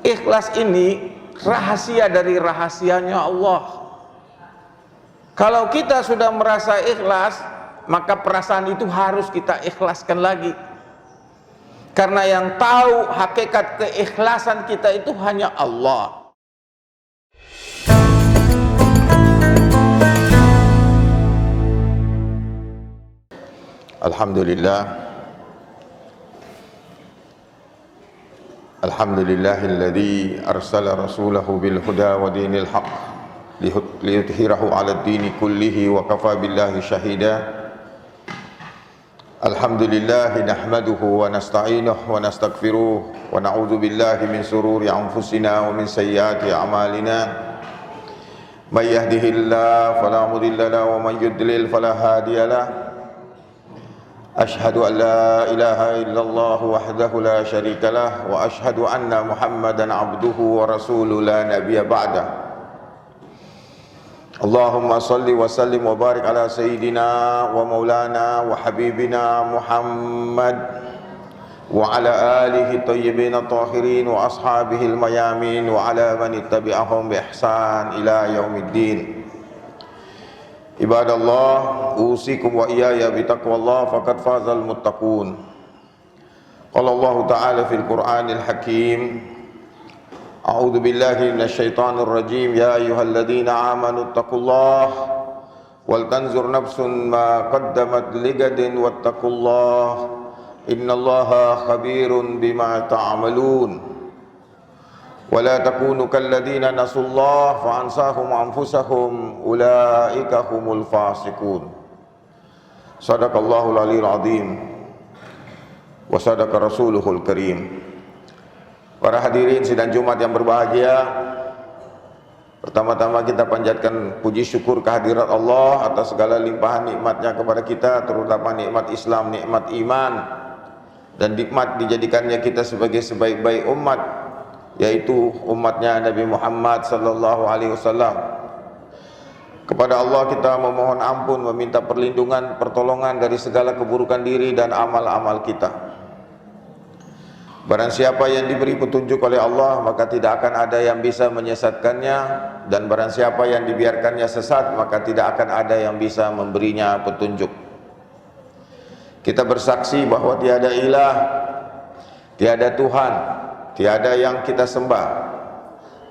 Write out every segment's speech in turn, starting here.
Ikhlas ini rahasia dari rahasianya Allah. Kalau kita sudah merasa ikhlas, maka perasaan itu harus kita ikhlaskan lagi. Karena yang tahu hakikat keikhlasan kita itu hanya Allah. Alhamdulillahilladzi arsala rasulahu bil huda wa dinil haqq liyudhhirahu 'alad dini kullihi wa kafa billahi shahida. Alhamdulillahi nahmaduhu wa nasta'inuhu wa nastaghfiruh wa na'udzu billahi min sururi anfusina wa min sayyiati a'malina. May yahdihillahu fala mudilla lahu wa may yudlil fala hadiya lahu. Ashhadu an la ilaha illallah wahdahu la syarika lah wa ashhadu anna Muhammadan abduhu wa rasuluhu la nabiyya ba'dah. Allahumma salli wa sallim wa barik ala sayyidina wa maulana wa habibina Muhammad wa ala alihi tayyibin tahirin wa ashabihi al-mayamin wa ala man ittabi'ahum bi ihsan ila yaumiddin. Ibadallah, usikum wa iyaya bitaqwallah faqad fazal muttaqun. Qala Allah Ta'ala fil Qur'anil Hakim, a'udzu billahi minasyaitonir rajim, ya ayyuhalladzina amanu taqullah wal tanzur nafsun ma qaddamat ligadin wattaqullah innallaha khabirun bima ta'malun. ولا تكونوا كالذين نسوا الله فأنساهم أنفسهم أولئك هم الفاسقون. صدق الله العلي العظيم وصدق رسوله الكريم. Para hadirin sidang Jumat yang berbahagia, pertama-tama kita panjatkan puji syukur kehadirat Allah atas segala limpahan nikmatnya kepada kita, terutama nikmat Islam, nikmat iman, dan nikmat dijadikannya kita sebagai sebaik-baik umat, yaitu umatnya Nabi Muhammad sallallahu alaihi wasallam. Kepada Allah kita memohon ampun, meminta perlindungan, pertolongan dari segala keburukan diri dan amal-amal kita. Barang siapa yang diberi petunjuk oleh Allah, maka tidak akan ada yang bisa menyesatkannya, dan barang siapa yang dibiarkannya sesat, maka tidak akan ada yang bisa memberinya petunjuk. Kita bersaksi bahwa tiada ilah, tiada Tuhan, tiada yang kita sembah,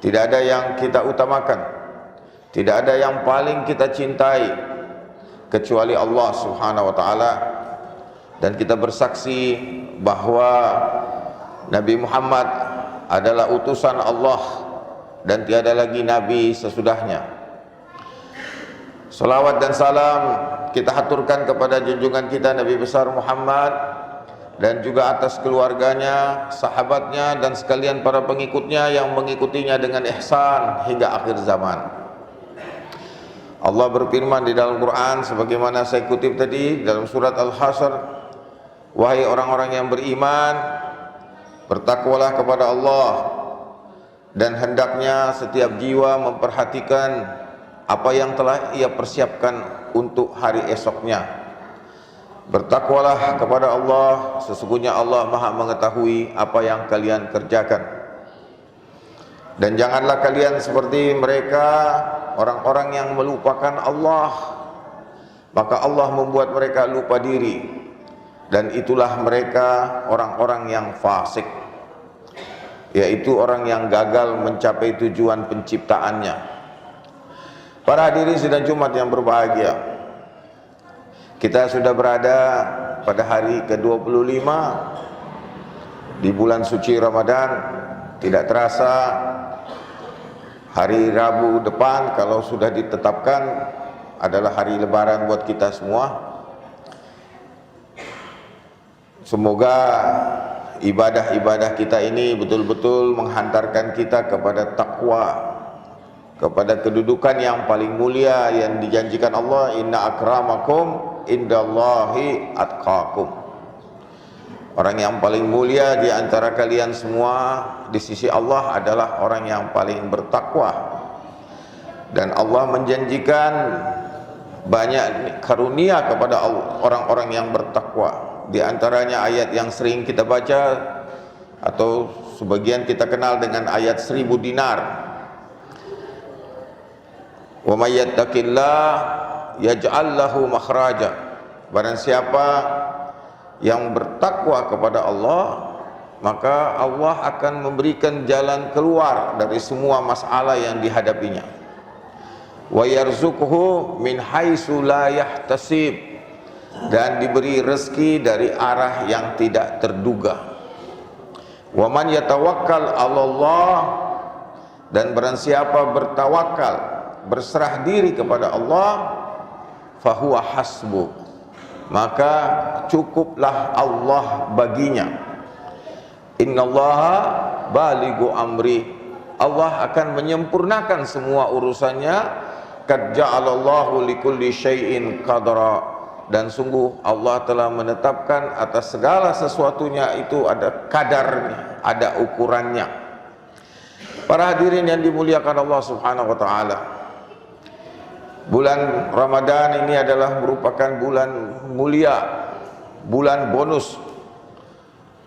tidak ada yang kita utamakan, tidak ada yang paling kita cintai kecuali Allah Subhanahu wa ta'ala. Dan kita bersaksi bahwa Nabi Muhammad adalah utusan Allah dan tiada lagi nabi sesudahnya. Salawat dan salam kita haturkan kepada junjungan kita Nabi besar Muhammad, dan juga atas keluarganya, sahabatnya, dan sekalian para pengikutnya yang mengikutinya dengan ihsan hingga akhir zaman. Allah berfirman di dalam Quran sebagaimana saya kutip tadi dalam surat Al-Hasyr, wahai orang-orang yang beriman, bertakwalah kepada Allah, dan hendaknya setiap jiwa memperhatikan apa yang telah ia persiapkan untuk hari esoknya. Bertakwalah kepada Allah, sesungguhnya Allah Maha mengetahui apa yang kalian kerjakan. Dan janganlah kalian seperti mereka, orang-orang yang melupakan Allah, maka Allah membuat mereka lupa diri, dan itulah mereka orang-orang yang fasik, yaitu orang yang gagal mencapai tujuan penciptaannya. Para hadirin sidang Jumat yang berbahagia, kita sudah berada pada hari ke-25 di bulan suci Ramadan. Tidak terasa hari Rabu depan, kalau sudah ditetapkan, adalah hari lebaran buat kita semua. Semoga ibadah-ibadah kita ini betul-betul menghantarkan kita kepada takwa, kepada kedudukan yang paling mulia yang dijanjikan Allah, inna akramakum indallahi atqakum. Orang yang paling mulia di antara kalian semua di sisi Allah adalah orang yang paling bertakwa. Dan Allah menjanjikan banyak karunia kepada orang-orang yang bertakwa. Di antaranya ayat yang sering kita baca atau sebagian kita kenal dengan ayat 1000 dinar. Wa may yattaqillah yaj'al lahu makhraja. Barang siapa yang bertakwa kepada Allah, maka Allah akan memberikan jalan keluar dari semua masalah yang dihadapinya. Wa yarzuqhu min haitsu la yahtasib, dan diberi rezeki dari arah yang tidak terduga. Wa man yatawakkal 'alallah, dan barang siapa bertawakal, berserah diri kepada Allah, fahuwa hasbuh, maka cukuplah Allah baginya. Innallaha balighu amri, Allah akan menyempurnakan semua urusannya. Qad ja'alallahu likulli syai'in qadra, dan sungguh Allah telah menetapkan atas segala sesuatunya itu ada kadarnya, ada ukurannya. Para hadirin yang dimuliakan Allah Subhanahu wa taala, bulan Ramadan ini adalah merupakan bulan mulia, bulan bonus,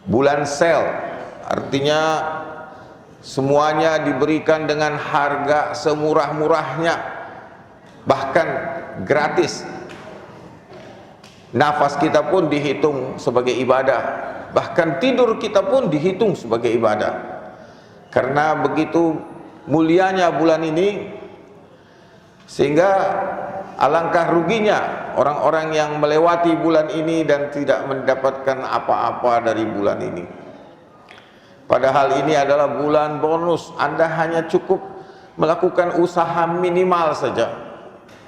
bulan sale. Artinya semuanya diberikan dengan harga semurah-murahnya, bahkan gratis. Nafas kita pun dihitung sebagai ibadah, bahkan tidur kita pun dihitung sebagai ibadah. Karena begitu mulianya bulan ini, sehingga alangkah ruginya orang-orang yang melewati bulan ini dan tidak mendapatkan apa-apa dari bulan ini. Padahal ini adalah bulan bonus. Anda hanya cukup melakukan usaha minimal saja,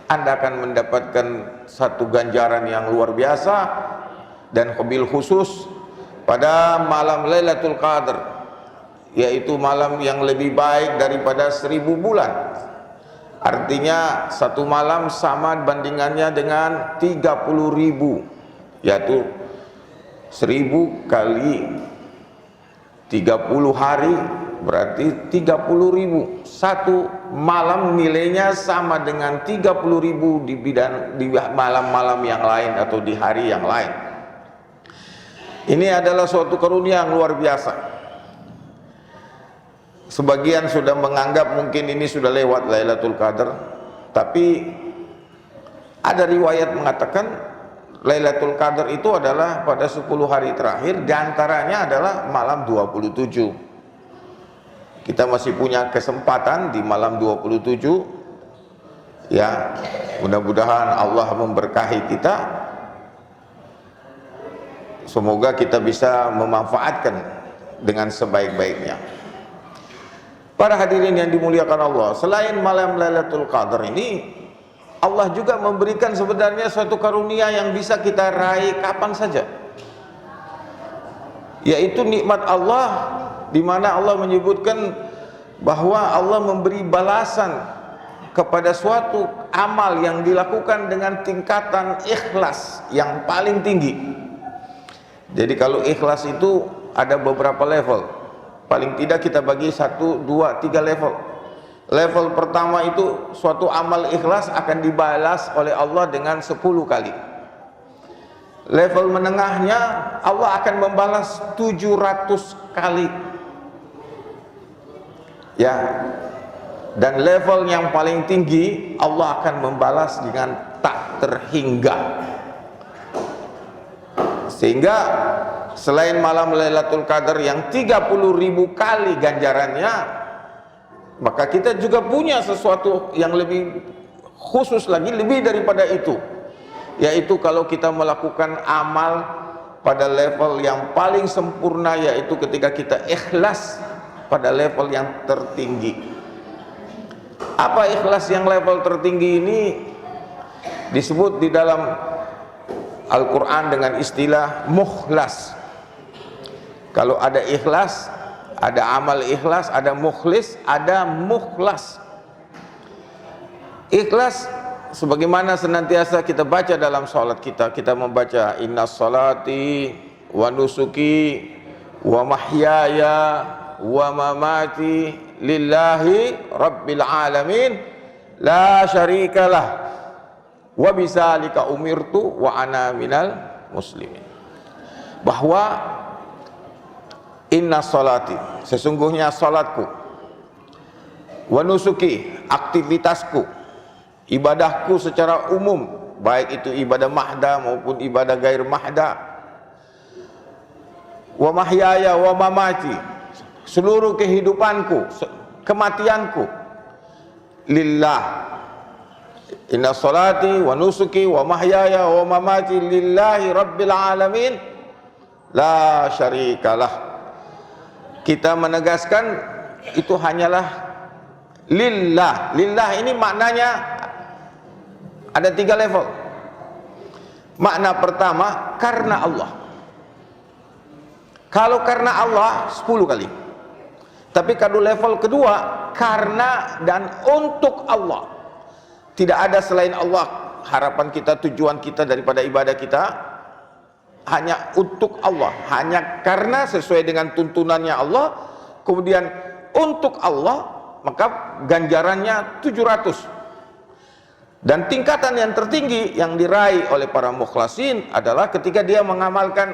Anda akan mendapatkan satu ganjaran yang luar biasa. Dan wabil khusus pada malam Lailatul Qadar, yaitu malam yang lebih baik daripada 1000 bulan. Artinya satu malam sama bandingannya dengan 30.000, yaitu 1000 kali 30 hari berarti 30.000. Satu malam nilainya sama dengan 30.000 di malam-malam yang lain atau di hari yang lain. Ini adalah suatu karunia yang luar biasa. Sebagian sudah menganggap mungkin ini sudah lewat Lailatul Qadar, tapi ada riwayat mengatakan Lailatul Qadar itu adalah pada 10 hari terakhir, diantaranya adalah malam 27. Kita masih punya kesempatan di malam 27, ya, mudah-mudahan Allah memberkahi kita. Semoga kita bisa memanfaatkan dengan sebaik-baiknya. Para hadirin yang dimuliakan Allah, selain malam Lailatul Qadar ini, Allah juga memberikan sebenarnya suatu karunia yang bisa kita raih kapan saja, yaitu nikmat Allah, di mana Allah menyebutkan bahwa Allah memberi balasan kepada suatu amal yang dilakukan dengan tingkatan ikhlas yang paling tinggi. Jadi kalau ikhlas itu ada beberapa level, paling tidak kita bagi 1, 2, 3 level. Level pertama itu suatu amal ikhlas akan dibalas oleh Allah dengan 10 kali. Level menengahnya Allah akan membalas 700 kali. Ya. Dan level yang paling tinggi Allah akan membalas dengan tak terhingga. Sehingga selain malam Lailatul Qadar yang 30.000 kali ganjarannya, maka kita juga punya sesuatu yang lebih khusus lagi, lebih daripada itu, yaitu kalau kita melakukan amal pada level yang paling sempurna, yaitu ketika kita ikhlas pada level yang tertinggi. Apa ikhlas yang level tertinggi ini? Disebut di dalam Al-Quran dengan istilah mukhlas. Kalau ada ikhlas, ada amal ikhlas, ada mukhlis, ada mukhlas. Ikhlas sebagaimana senantiasa kita baca dalam salat kita, kita membaca innas salati wa nusuki wa mahyaya wa mamati lillahi rabbil alamin la syarikalah wa bisalika umirtu wa ana minal muslimin. Bahwa Inna salati, sesungguhnya salatku, wa nusuki, aktivitasku, ibadahku secara umum, baik itu ibadah mahda maupun ibadah gair mahda, wa mahyaya wa mamati, seluruh kehidupanku, kematianku, lillah. Inna salati wa nusuki wa mahyaya wa mamati lillahi rabbil alamin la syarikalah. Kita menegaskan itu hanyalah lillah. Lillah ini maknanya ada 3 level. Makna pertama, karena Allah. Kalau karena Allah 10 kali. Tapi kalau level kedua, karena dan untuk Allah. Tidak ada selain Allah. Harapan kita, tujuan kita daripada ibadah kita hanya untuk Allah, hanya karena sesuai dengan tuntunannya Allah, kemudian untuk Allah, maka ganjarannya 700. Dan tingkatan yang tertinggi yang diraih oleh para mukhlasin adalah ketika dia mengamalkan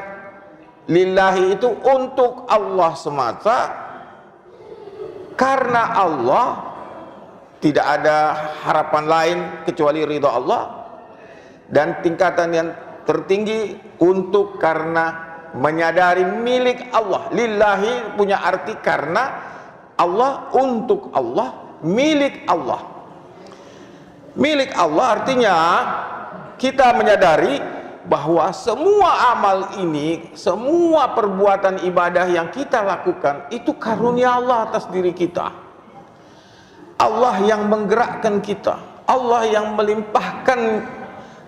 lillahi itu untuk Allah semata, karena Allah, tidak ada harapan lain kecuali ridha Allah. Dan tingkatan yang tertinggi untuk karena menyadari milik Allah. Lillahi punya arti karena Allah, untuk Allah, milik Allah. Milik Allah artinya kita menyadari bahwa semua amal ini, semua perbuatan ibadah yang kita lakukan itu karunia Allah atas diri kita. Allah yang menggerakkan kita, Allah yang melimpahkan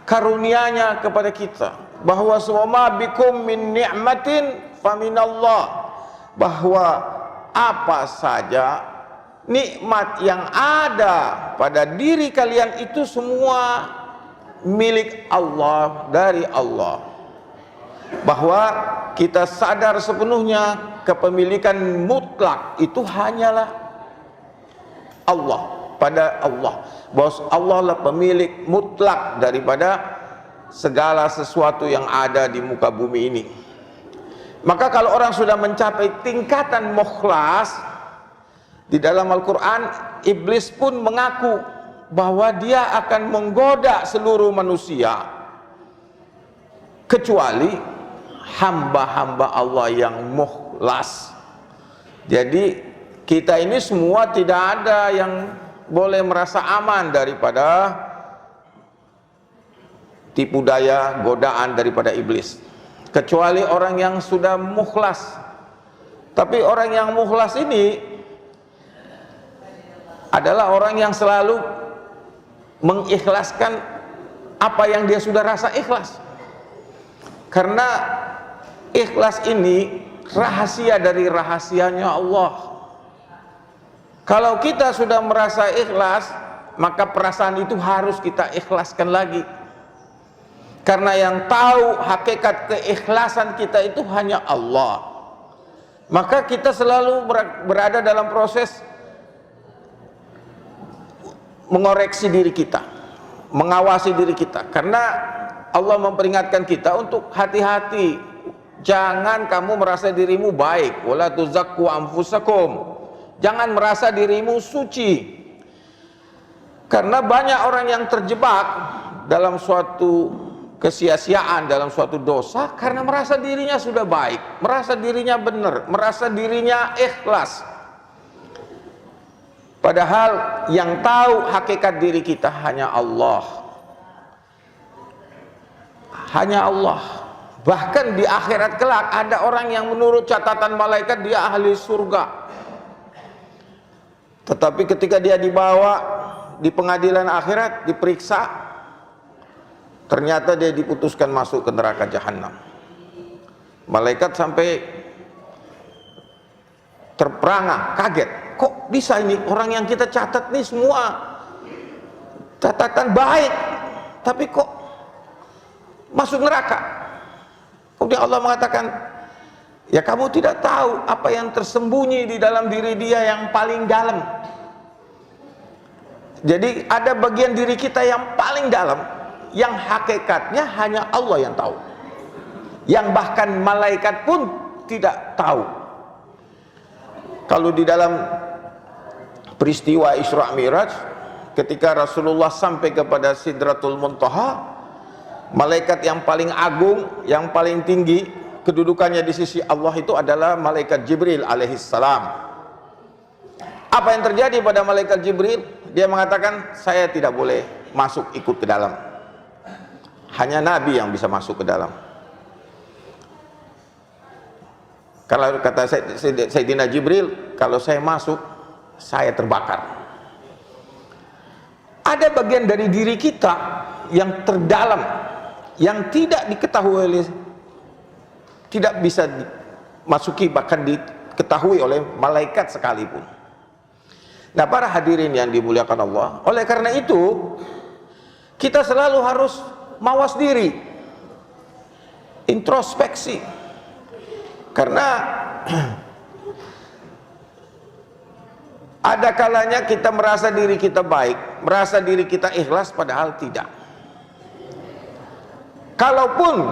karunia-Nya kepada kita, bahwa semua bikum min ni'matin faminallah, bahwa apa saja nikmat yang ada pada diri kalian itu semua milik Allah, dari Allah. Bahwa kita sadar sepenuhnya kepemilikan mutlak itu hanyalah Allah, pada Allah, bahwa Allah lah pemilik mutlak daripada segala sesuatu yang ada di muka bumi ini. Maka kalau orang sudah mencapai tingkatan mukhlas, di dalam Al-Quran iblis pun mengaku bahwa dia akan menggoda seluruh manusia kecuali hamba-hamba Allah yang mukhlas. Jadi kita ini semua tidak ada yang boleh merasa aman daripada tipu daya, godaan daripada iblis, kecuali orang yang sudah mukhlas. Tapi orang yang mukhlas ini adalah orang yang selalu mengikhlaskan apa yang dia sudah rasa ikhlas. Karena ikhlas ini rahasia dari rahasianya Allah. Kalau kita sudah merasa ikhlas, maka perasaan itu harus kita ikhlaskan lagi. Karena yang tahu hakikat keikhlasan kita itu hanya Allah. Maka kita selalu berada dalam proses mengoreksi diri kita, mengawasi diri kita. Karena Allah memperingatkan kita untuk hati-hati. Jangan kamu merasa dirimu baik. Wala tuzakku anfusakum. Jangan merasa dirimu suci. Karena banyak orang yang terjebak dalam suatu kesia-siaan, dalam suatu dosa, karena merasa dirinya sudah baik, merasa dirinya benar, merasa dirinya ikhlas. Padahal yang tahu hakikat diri kita hanya Allah. Hanya Allah. Bahkan di akhirat kelak ada orang yang menurut catatan malaikat dia ahli surga. Tetapi ketika dia dibawa di pengadilan akhirat, diperiksa, ternyata dia diputuskan masuk ke neraka jahanam. Malaikat sampai terperangah, kaget. Kok bisa ini orang yang kita catat nih semua catatan baik, tapi kok masuk neraka? Kemudian Allah mengatakan, ya kamu tidak tahu apa yang tersembunyi di dalam diri dia yang paling dalam. Jadi ada bagian diri kita yang paling dalam, yang hakikatnya hanya Allah yang tahu, yang bahkan malaikat pun tidak tahu. Kalau di dalam peristiwa Isra Mi'raj, ketika Rasulullah sampai kepada Sidratul Muntaha, malaikat yang paling agung, yang paling tinggi kedudukannya di sisi Allah itu adalah malaikat Jibril alaihissalam. Apa yang terjadi pada malaikat Jibril? Dia mengatakan, saya tidak boleh masuk ikut ke dalam. Hanya Nabi yang bisa masuk ke dalam. Kalau kata Sayyidina Jibril, kalau saya masuk, saya terbakar. Ada bagian dari diri kita yang terdalam, yang tidak diketahui oleh, tidak bisa dimasuki, bahkan diketahui oleh malaikat sekalipun. Nah, para hadirin yang dimuliakan Allah, oleh karena itu kita selalu harus mawas diri, introspeksi, karena ada kalanya kita merasa diri kita baik, merasa diri kita ikhlas, padahal tidak. Kalaupun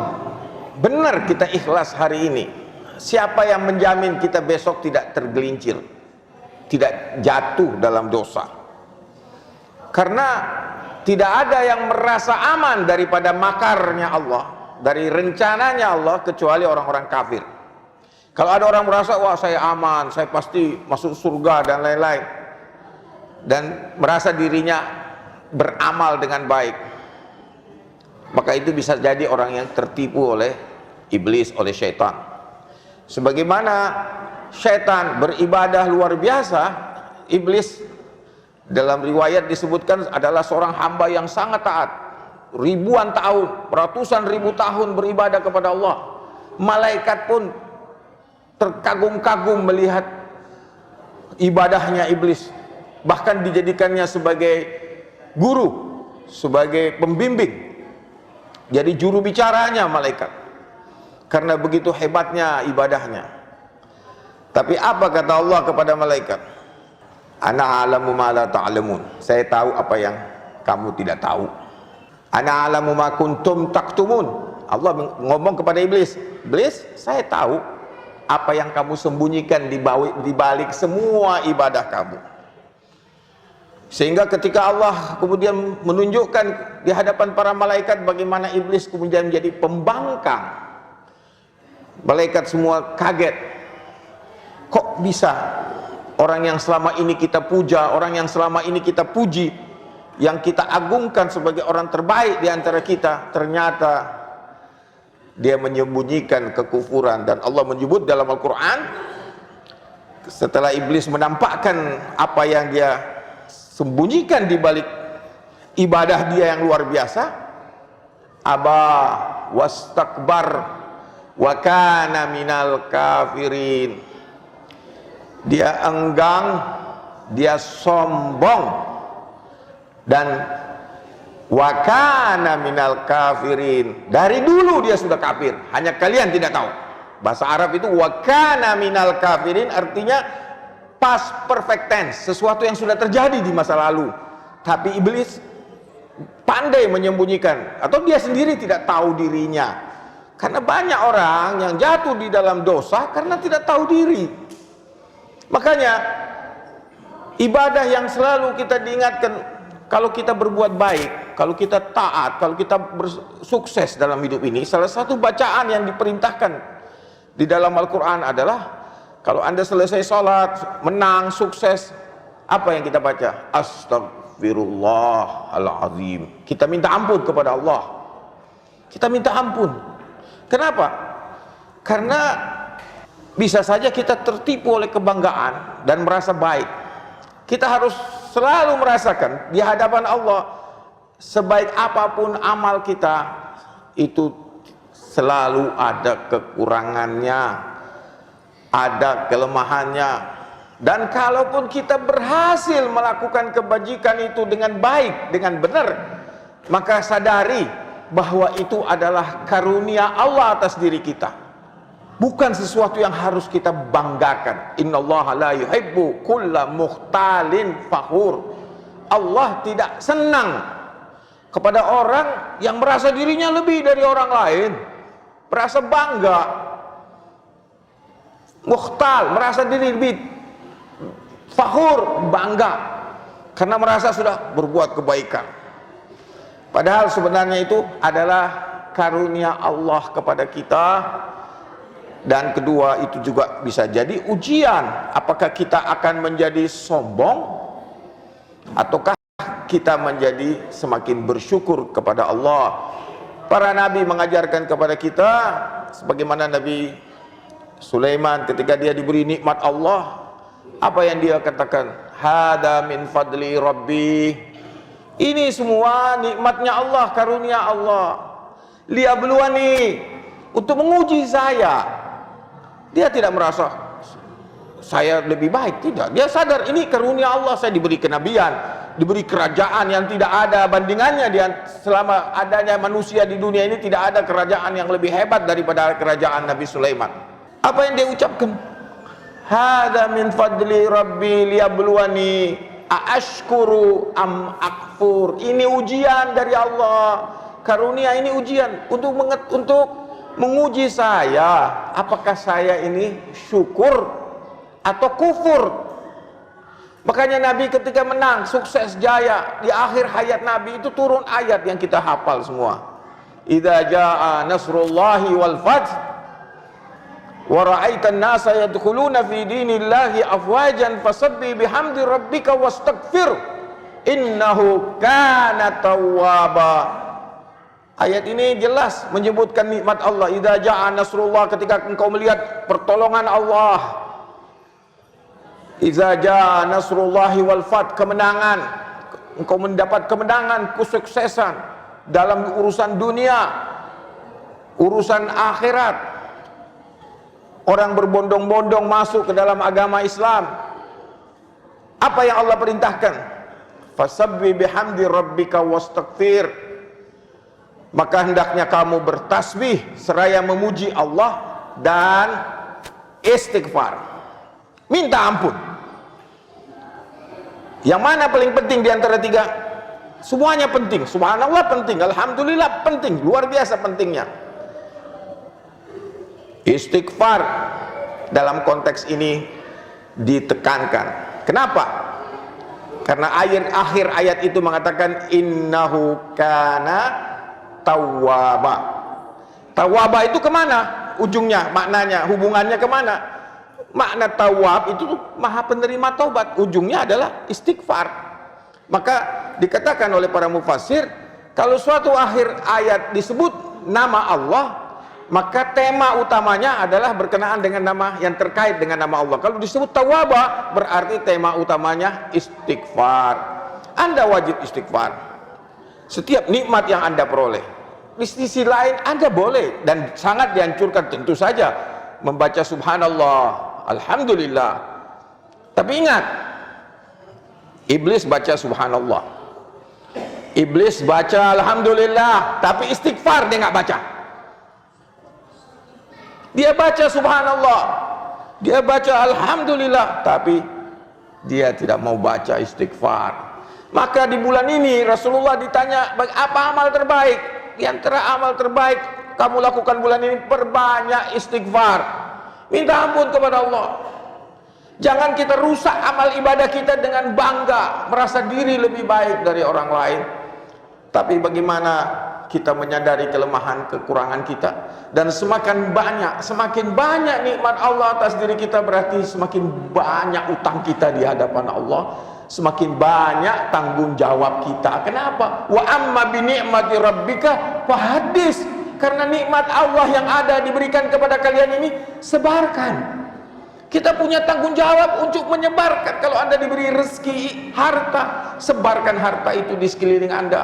benar kita ikhlas hari ini, siapa yang menjamin kita besok tidak tergelincir, tidak jatuh dalam dosa? Karena tidak ada yang merasa aman daripada makarnya Allah, dari rencananya Allah, kecuali orang-orang kafir. Kalau ada orang merasa, wah saya aman, saya pasti masuk surga dan lain-lain, dan merasa dirinya beramal dengan baik, maka itu bisa jadi orang yang tertipu oleh iblis, oleh syaitan. Sebagaimana syaitan beribadah luar biasa, iblis dalam riwayat disebutkan adalah seorang hamba yang sangat taat, ribuan tahun, ratusan ribu tahun beribadah kepada Allah. Malaikat pun terkagum-kagum melihat ibadahnya iblis, bahkan dijadikannya sebagai guru, sebagai pembimbing, jadi juru bicaranya malaikat, karena begitu hebatnya ibadahnya. Tapi apa kata Allah kepada malaikat? Ana a'lamu ma la ta'lamun. Saya tahu apa yang kamu tidak tahu. Ana a'lamu ma kuntum taktumun. Allah ngomong kepada iblis, iblis, saya tahu apa yang kamu sembunyikan di balik semua ibadah kamu. Sehingga ketika Allah kemudian menunjukkan di hadapan para malaikat bagaimana iblis kemudian menjadi pembangkang, malaikat semua kaget. Kok bisa orang yang selama ini kita puja, orang yang selama ini kita puji, yang kita agungkan sebagai orang terbaik di antara kita, ternyata dia menyembunyikan kekufuran. Dan Allah menyebut dalam Al-Quran, setelah iblis menampakkan apa yang dia sembunyikan di balik ibadah dia yang luar biasa, aba wastakbar wa kana minal kafirin. Dia enggan, dia sombong, dan wa kana minal kafirin, dari dulu dia sudah kafir, hanya kalian tidak tahu. Bahasa Arab itu wa kana minal kafirin artinya past perfect tense, sesuatu yang sudah terjadi di masa lalu, tapi iblis pandai menyembunyikan, atau dia sendiri tidak tahu dirinya. Karena banyak orang yang jatuh di dalam dosa karena tidak tahu diri. Makanya ibadah yang selalu kita diingatkan, kalau kita berbuat baik, kalau kita taat, kalau kita bersukses dalam hidup ini, salah satu bacaan yang diperintahkan di dalam Al-Quran adalah, kalau Anda selesai sholat, menang, sukses, apa yang kita baca? Astagfirullahaladzim. Kita minta ampun kepada Allah. Kita minta ampun. Kenapa? Karena bisa saja kita tertipu oleh kebanggaan dan merasa baik. Kita harus selalu merasakan di hadapan Allah, sebaik apapun amal kita, itu selalu ada kekurangannya, ada kelemahannya. Dan kalaupun kita berhasil melakukan kebajikan itu dengan baik, dengan benar, maka sadari bahwa itu adalah karunia Allah atas diri kita, bukan sesuatu yang harus kita banggakan. Innallaha la yuhibbu kulla mukhtalin fakhur. Allah tidak senang kepada orang yang merasa dirinya lebih dari orang lain, merasa bangga, mukhtal, merasa diri lebih fakhur, bangga karena merasa sudah berbuat kebaikan. Padahal sebenarnya itu adalah karunia Allah kepada kita. Dan kedua, itu juga bisa jadi ujian. Apakah kita akan menjadi sombong ataukah kita menjadi semakin bersyukur kepada Allah. Para nabi mengajarkan kepada kita, sebagaimana Nabi Sulaiman ketika dia diberi nikmat Allah, apa yang dia katakan? Hada min fadli rabbi. Ini semua nikmatnya Allah, karunia Allah. Liyabluwani, untuk menguji saya. Dia tidak merasa saya lebih baik, tidak. Dia sadar ini karunia Allah, saya diberi kenabian, diberi kerajaan yang tidak ada bandingannya. Selama adanya manusia di dunia ini tidak ada kerajaan yang lebih hebat daripada kerajaan Nabi Sulaiman. Apa yang dia ucapkan? Hada min fadli rabbi liyabluwani aashkuru am akfur. Ini ujian dari Allah, karunia ini ujian untuk menguji saya, apakah saya ini syukur atau kufur. Makanya Nabi ketika menang, sukses, jaya, di akhir hayat Nabi itu turun ayat yang kita hafal semua. Idza jaa nasrullahi wal fath wa ra'aitan nasa yadkhuluna fi dinillahi afwajan fasabbih bihamdi rabbika wastaghfir innahu kana tawwaba. Ayat ini jelas menyebutkan nikmat Allah. Idza jaa nasrullah, ketika engkau melihat pertolongan Allah. Idza jaa nasrullahi wal fath, kemenangan, engkau mendapat kemenangan, kesuksesan dalam urusan dunia, urusan akhirat. Orang berbondong-bondong masuk ke dalam agama Islam. Apa yang Allah perintahkan? Fasabbih bihamdi rabbika wastaghfir. Maka hendaknya kamu bertasbih seraya memuji Allah dan istighfar. Minta ampun. Yang mana paling penting di antara tiga? Semuanya penting. Subhanallah penting, alhamdulillah penting, luar biasa pentingnya. Istighfar dalam konteks ini ditekankan. Kenapa? Karena akhir ayat itu mengatakan innahu kana tawwaba. Tawwaba itu kemana? Ujungnya, maknanya, hubungannya kemana? Makna tawwab itu maha penerima taubat. Ujungnya adalah istighfar. Maka dikatakan oleh para mufassir, kalau suatu akhir ayat disebut nama Allah, maka tema utamanya adalah berkenaan dengan nama yang terkait dengan nama Allah. Kalau disebut tawwaba, berarti tema utamanya istighfar. Anda wajib istighfar setiap nikmat yang Anda peroleh. Di sisi lain Anda boleh dan sangat dianjurkan tentu saja membaca subhanallah, alhamdulillah. Tapi ingat, iblis baca subhanallah, iblis baca alhamdulillah, tapi istighfar dia nggak baca. Dia baca subhanallah, dia baca alhamdulillah, tapi dia tidak mau baca istighfar. Maka di bulan ini Rasulullah ditanya, apa amal terbaik? Di antara amal terbaik kamu lakukan bulan ini, perbanyak istighfar. Minta ampun kepada Allah. Jangan kita rusak amal ibadah kita dengan bangga, merasa diri lebih baik dari orang lain. Tapi bagaimana kita menyadari kelemahan, kekurangan kita, dan semakin banyak nikmat Allah atas diri kita, berarti semakin banyak utang kita di hadapan Allah, semakin banyak tanggung jawab kita. Kenapa? Wa amma bi ni'mati rabbika fahaddis. Karena nikmat Allah yang ada diberikan kepada kalian ini, sebarkan. Kita punya tanggung jawab untuk menyebarkan. Kalau Anda diberi rezeki harta, sebarkan harta itu di sekeliling Anda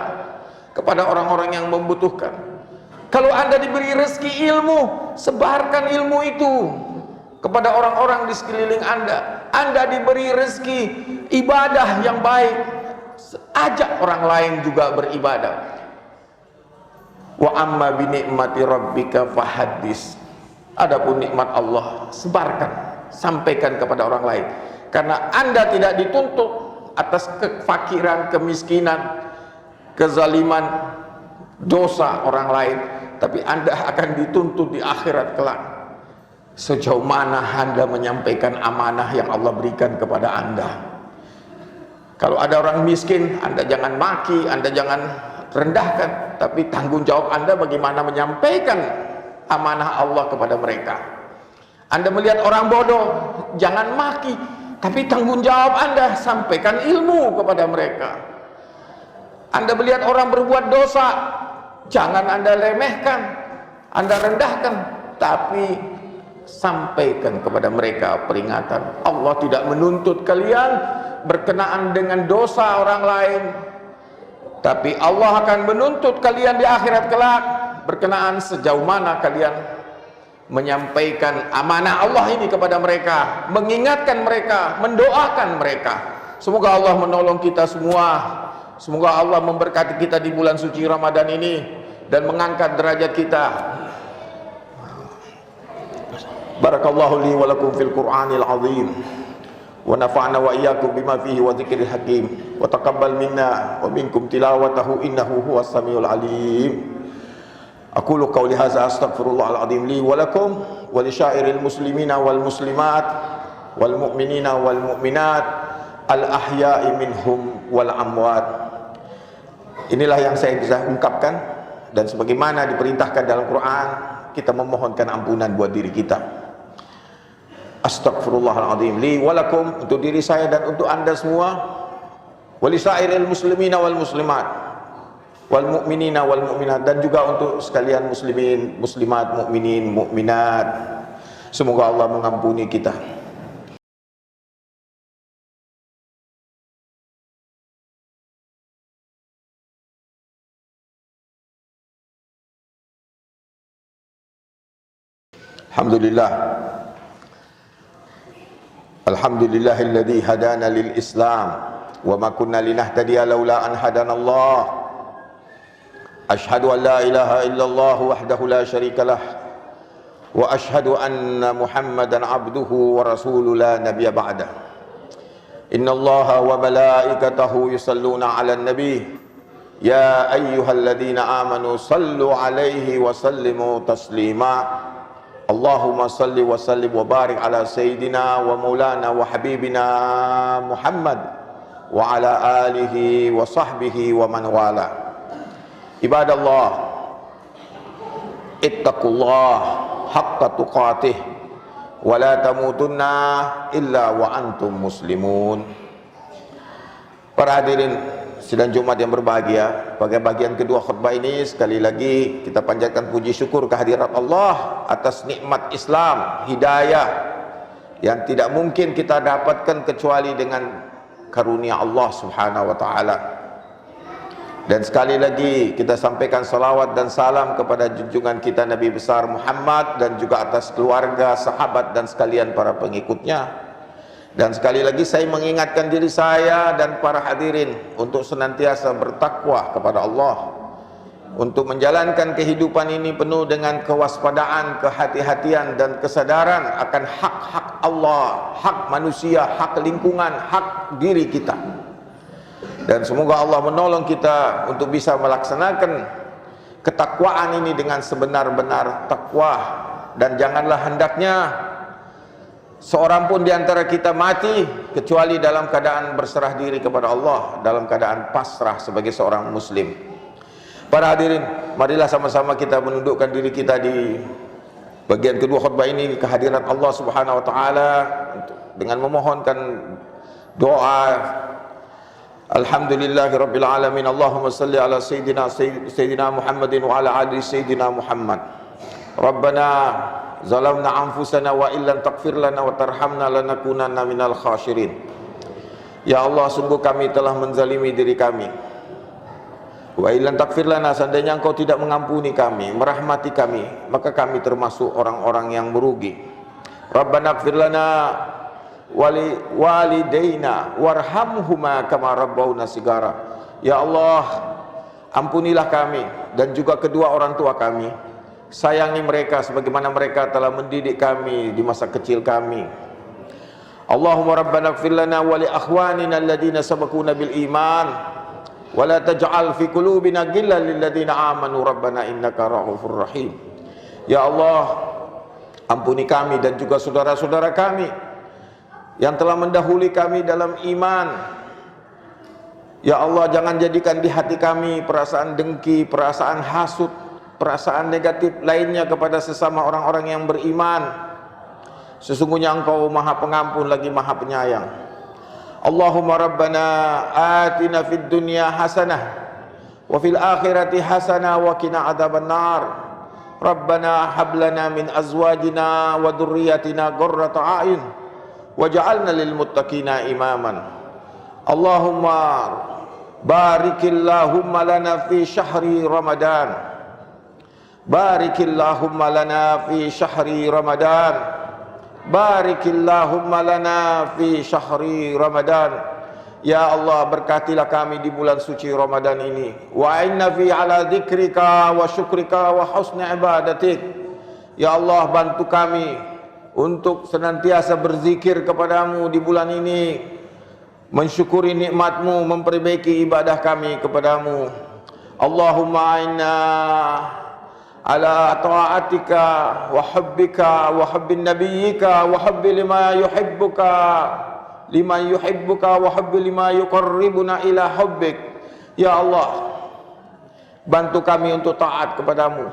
kepada orang-orang yang membutuhkan. Kalau Anda diberi rezeki ilmu, sebarkan ilmu itu kepada orang-orang di sekeliling Anda. Anda diberi rezeki ibadah yang baik, ajak orang lain juga beribadah. Wa amma bi ni'mati rabbika fahaddis. Adapun nikmat Allah, sebarkan, sampaikan kepada orang lain. Karena Anda tidak dituntut atas kefakiran, kemiskinan, kezaliman, dosa orang lain, tapi Anda akan dituntut di akhirat kelak Sejauh mana Anda menyampaikan amanah yang Allah berikan kepada Anda? Kalau ada orang miskin, Anda jangan maki, Anda jangan rendahkan, tapi tanggung jawab Anda bagaimana menyampaikan amanah Allah kepada mereka. Anda melihat orang bodoh, jangan maki, tapi tanggung jawab Anda sampaikan ilmu kepada mereka. Anda melihat orang berbuat dosa, jangan Anda remehkan, Anda rendahkan, tapi sampaikan kepada mereka peringatan. Allah tidak menuntut kalian berkenaan dengan dosa orang lain, tapi Allah akan menuntut kalian di akhirat kelak berkenaan sejauh mana kalian menyampaikan amanah Allah ini kepada mereka, mengingatkan mereka, mendoakan mereka. Semoga Allah menolong kita semua. Semoga Allah memberkati kita di bulan suci Ramadan ini dan mengangkat derajat kita. Barakallahu li wa lakum fil Qur'anil azim wa nafa'na wa iyyakum bima fihi wa dzikril hakim wa taqabbal minna wa minkum tilawatahu innahu huwas samiul alim. Aqulu qawli hadza astaghfirullahal azim li wa lakum wa li syairil muslimina wal muslimat wal mu'minina wal mu'minat al ahya'i minhum wal amwat. Inilah yang saya bisa ungkapkan, dan sebagaimana diperintahkan dalam Quran, kita memohonkan ampunan buat diri kita. Astaghfirullahaladzim li walakum, untuk diri saya dan untuk Anda semua, walisairil muslimina wal muslimat wal mu'minina wal mu'minat, dan juga untuk sekalian muslimin, muslimat, mu'minin, mu'minat. Semoga Allah mengampuni kita. Alhamdulillah. Alhamdulillahilladzi hadana lil Islam wa ma kunna linahtadiya laula an hadanallah. Asyhadu an la ilaha illallah wahdahu la syarikalah wa asyhadu anna Muhammadan abduhu wa rasuluhu la nabiyya ba'dah. Innallaha wa malaikatahu yusalluna 'alan nabi ya ayyuhalladzina amanu sallu 'alaihi wa sallimu taslima. Allahumma salli wa sallim wa barik ala sayyidina wa maulana wa habibina Muhammad wa ala alihi wa sahbihi wa man wala. Ibadallah, ittaqullah haqqa tuqatih wa la tamutunna illa wa antum muslimun. Para hadirin sidang Jumat yang berbahagia, pada bagian kedua khutbah ini sekali lagi kita panjatkan puji syukur kehadirat Allah atas nikmat Islam, hidayah yang tidak mungkin kita dapatkan kecuali dengan karunia Allah Subhanahu wa taala. Dan sekali lagi kita sampaikan salawat dan salam kepada junjungan kita Nabi besar Muhammad dan juga atas keluarga, sahabat dan sekalian para pengikutnya. Dan sekali lagi saya mengingatkan diri saya dan para hadirin untuk senantiasa bertakwa kepada Allah, untuk menjalankan kehidupan ini penuh dengan kewaspadaan, kehati-hatian dan kesadaran akan hak-hak Allah, hak manusia, hak lingkungan, hak diri kita. Dan semoga Allah menolong kita untuk bisa melaksanakan ketakwaan ini dengan sebenar-benar takwa. Dan janganlah hendaknya seorang pun di antara kita mati kecuali dalam keadaan berserah diri kepada Allah, dalam keadaan pasrah sebagai seorang muslim. Para hadirin, marilah sama-sama kita menundukkan diri kita di bagian kedua khutbah ini kehadiran Allah Subhanahu wa taala dengan memohonkan doa. Alhamdulillahirabbil alamin. Allahumma salli ala sayyidina Muhammadin wa ala ali sayyidina Muhammad. Rabbana zalamna anfusana wa illam taghfir lana wa tarhamna lanakunanna minal khashirin. Ya Allah, sungguh kami telah menzalimi diri kami. Wa illam taghfir lana, seandainya Engkau tidak mengampuni kami, merahmati kami, maka kami termasuk orang-orang yang merugi. Rabbana ighfir lana wali walidaina warhamhuma kama rabbawna sigara. Ya Allah, ampunilah kami dan juga kedua orang tua kami. Sayangi mereka sebagaimana mereka telah mendidik kami di masa kecil kami. Allahumma rabbana ighfir lana wa li akhwanina alladhina sabaquna bil iman wa la taj'al fi qulubina ghillan lil ladzina amanu rabbana innaka ra'ufur rahim. Ya Allah, Ampuni kami dan juga saudara-saudara kami yang telah mendahului kami dalam iman. Ya Allah, jangan jadikan di hati kami perasaan dengki, perasaan hasud, perasaan negatif lainnya kepada sesama orang-orang yang beriman. Sesungguhnya Engkau Maha Pengampun lagi Maha Penyayang. Allahumma Rabbana atina fid dunya hasanah wa fil akhirati hasanah wa qina adzabannar. Rabbana hab lana min azwajina wa dhurriyyatina qurrata a'yun waj'alna lil muttaqina imaman. Allahumma barikillahumma lana fi syahri Ramadan. Barikillahumma lana fi syahri Ramadan. Barikillahumma lana fi syahri Ramadan. Ya Allah, berkatilah kami di bulan suci Ramadan ini. Wa inna fi ala dzikrika wa syukrika wa husni ibadatik. Ya Allah, bantu kami untuk senantiasa berzikir kepadamu di bulan ini, mensyukuri nikmatmu, memperbaiki ibadah kami kepadamu. Allahumma inna ala ta'atika wa hubbika wa hubbin nabiyyika wa hubbi lima yuhibbuka wa hubbi lima yuqarribuna ila hubbik. Ya Allah, bantu kami untuk taat kepadamu,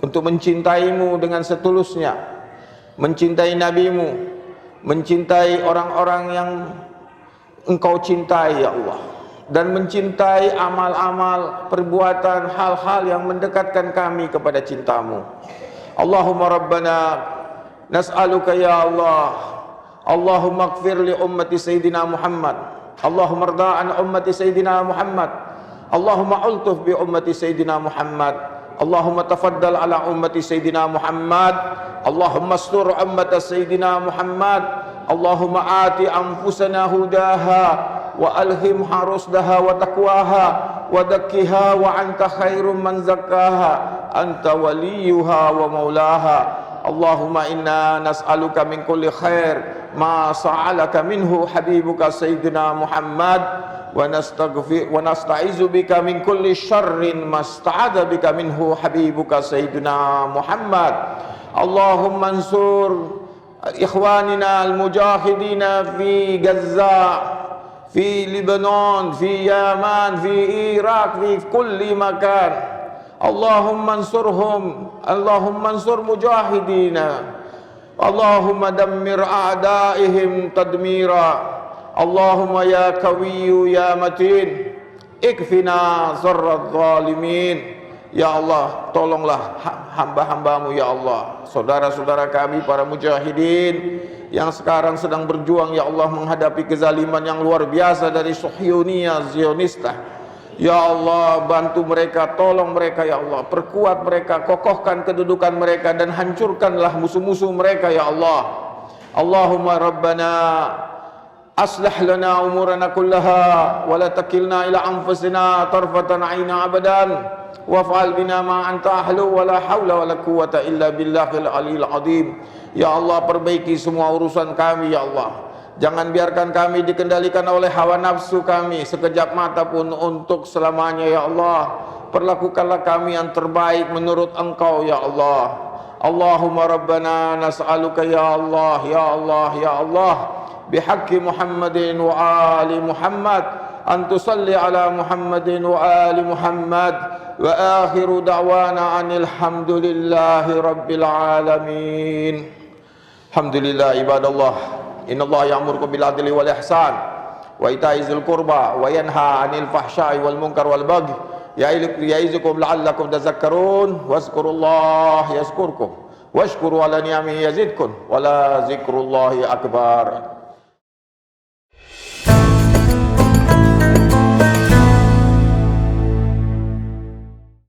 untuk mencintaimu dengan setulusnya, mencintai nabimu, mencintai orang-orang yang Engkau cintai ya Allah, dan mencintai amal-amal, perbuatan, hal-hal yang mendekatkan kami kepada cintamu. Allahumma Rabbana nas'aluka ya Allah, Allahumma ighfir li ummati Sayyidina Muhammad, Allahumma rda an ummati Sayyidina Muhammad, Allahumma ultuf bi ummati Sayyidina Muhammad, Allahumma tafaddal ala ummati Sayyidina Muhammad, Allahumma astur ummata Sayyidina Muhammad, Allahumma ati anfusana hudaha wa alhimha rusdaha wa taqwaha wa dakkiha wa anta khairum man zakkaha anta waliyuha wa maulaha. Allahumma inna nas'aluka min kulli khair ma sa'alaka minhu habibuka Sayyidina Muhammad wa nasta'izu bika min kulli syarrin masta'adha bika minhu habibuka Sayyidina Muhammad. Allahumma ansur ikhwanina al-mujahidina fi Gaza, fi Lebanon, fi Yaman, fi Iraq, fi kulli makan. Allahumma ansurhum, Allahumma ansur mujahidina, Allahumma dammir a'daihim tadmira. Allahumma ya qawiyyu ya matin ikfina zarrat zalimin. Ya Allah, tolonglah hamba-hambamu ya Allah, saudara-saudara kami para mujahidin yang sekarang sedang berjuang ya Allah menghadapi kezaliman yang luar biasa dari Suhyuniyah Zionista. Ya Allah, bantu mereka, tolong mereka ya Allah, perkuat mereka, kokohkan kedudukan mereka dan hancurkanlah musuh-musuh mereka ya Allah. Allahumma Rabbana aslih lana umurana kullaha wa la takilna ila anfusina tarfatan aina abadan waf'al bina ma anta ahlu wa la hawla wa la quwwata illa billahil aliyil azim. Ya Allah, perbaiki semua urusan kami ya Allah. Jangan biarkan kami dikendalikan oleh hawa nafsu kami sekejap mata pun untuk selamanya ya Allah. Perlakukanlah kami yang terbaik menurut Engkau ya Allah. Allahumma Rabbana nas'aluka ya Allah, ya Allah, ya Allah, bihaqqi Muhammadin wa ali Muhammad an tusalli ala Muhammadin wa ali Muhammad wa akhiru da'wana anil hamdulillahi rabbil alamin. Alhamdulillah ibadallah. Inna Allah ya'murukum bil adli wal ihsan wa ita'i dzil qurba wa yanha 'anil fahsya'i wal munkar wal baghi ya'izukum la'allakum tadhakkarun wazkurullaha yazkurkum washkuru ala ni'amihi yazidkum wa la dzikrullahi akbar.